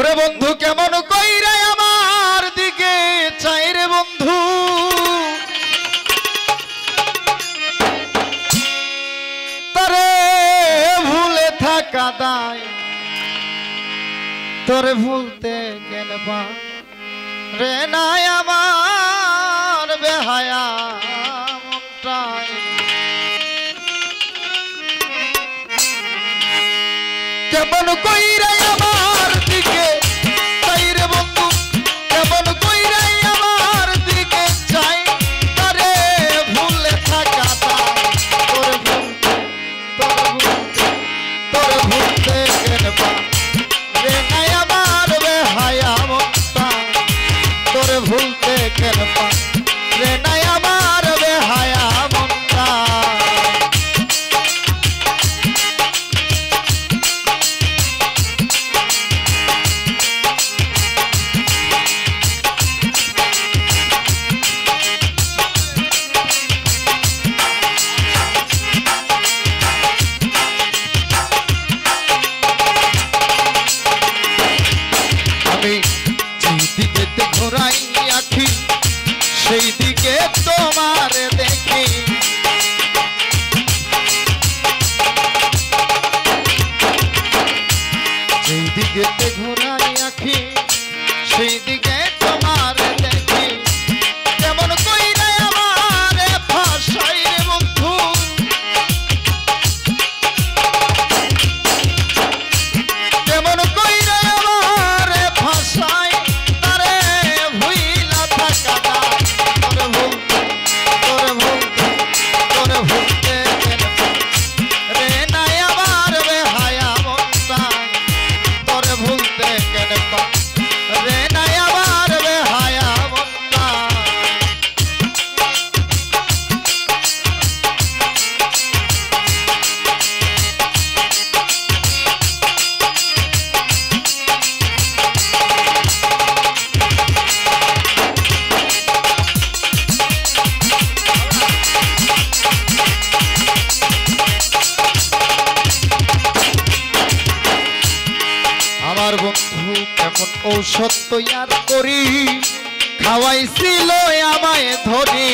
ওরে বন্ধু কেমন কইরা আমার দিকে চাই রে বন্ধু, তারে ভুলে থাকা দায়, তোরে ভুলতে কেন রে নাই আমার বেহায়া মনটায়। কেমন কইরা আমার দিকে চাই রে বন্ধু, কেমন কইরা আমার দিকে চাই, তারে ভুলে থাকা দায়, তোরে ভুলতে কেন রে নাই আমার বেহায়া মনটায়, তোরে ভুলতে কেন রে নাই আমার বেহায়া মনটায়। আমি যেদিকে ঘোরাই আখি সেই দিকে তোমার দেখি, যেই দিকে ঘোরাই আখি সেই দিকে তোমার দেখি। কেমন কইরা আমার ভাষাই রে বন্ধু, কেমন কইরা আমার ভাষায়, তারে ভুইলা থাকা দায়, তোরে ভুলতে কেন রে নাই আমার বেহায়া মনটায়, তোরে ভুলতে কেন রে নাই আমার বেহায়া মনটায়। আমার বন্ধু কেমন ঔষধ তৈয়ার করি খাওয়াইছিল আমায় ধরি,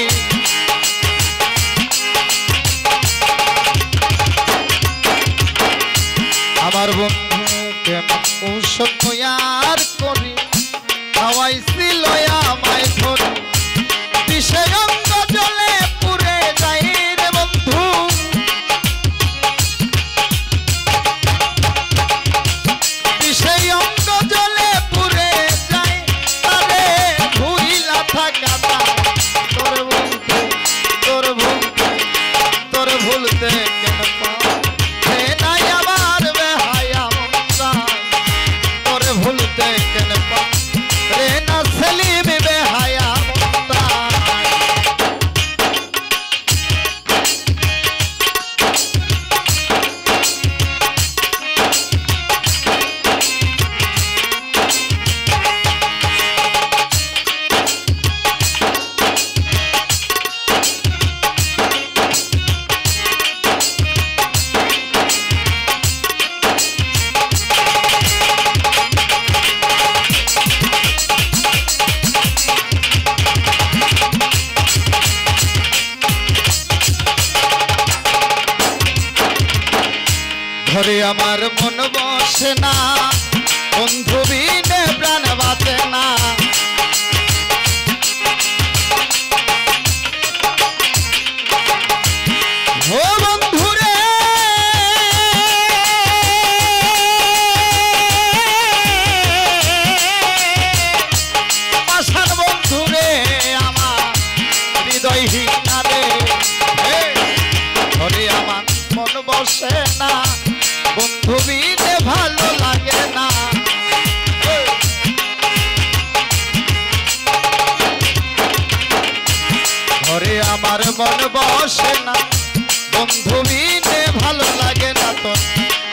আমার বন্ধু কেমন ঔষধ তৈয়ার করি খাওয়াইছিল আমায় ধরি। বিষয় অঙ্গ জলে পুড়ে যাই রে বন্ধু, সেই অঙ্গ জলে পুড়ে যায়, তারে ভুইলা থাকা দায়, তোরে ভুলতে কেন রে নাই আমার বেহায়া মনটায়, তোরে ভুলতে কেন রে না সেলিম বেহায়া মনটায়। ঘরে আমার মন বসে না, বন্ধু বিনে প্রাণ বাঁচে না, ও বন্ধু রে পাষাণ বন্ধু রে আমার হৃদয়হীন রে, ঘরে আমার মন বসে না, বন্ধু বিনে ভালো লাগে না। ঘরে আমার মন বসে না, বন্ধু বিনে ভালো লাগে না, তো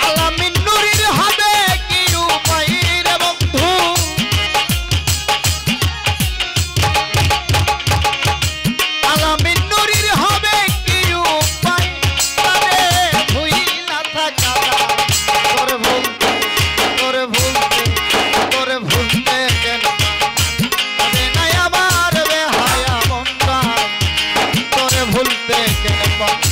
আলামিন নুরির হবে কি উপায় রে বন্ধু, আলামিন নুরির হবে কি উপায়, তারে ভুইলা থাকা দায়, তোরে ভুলতে পথ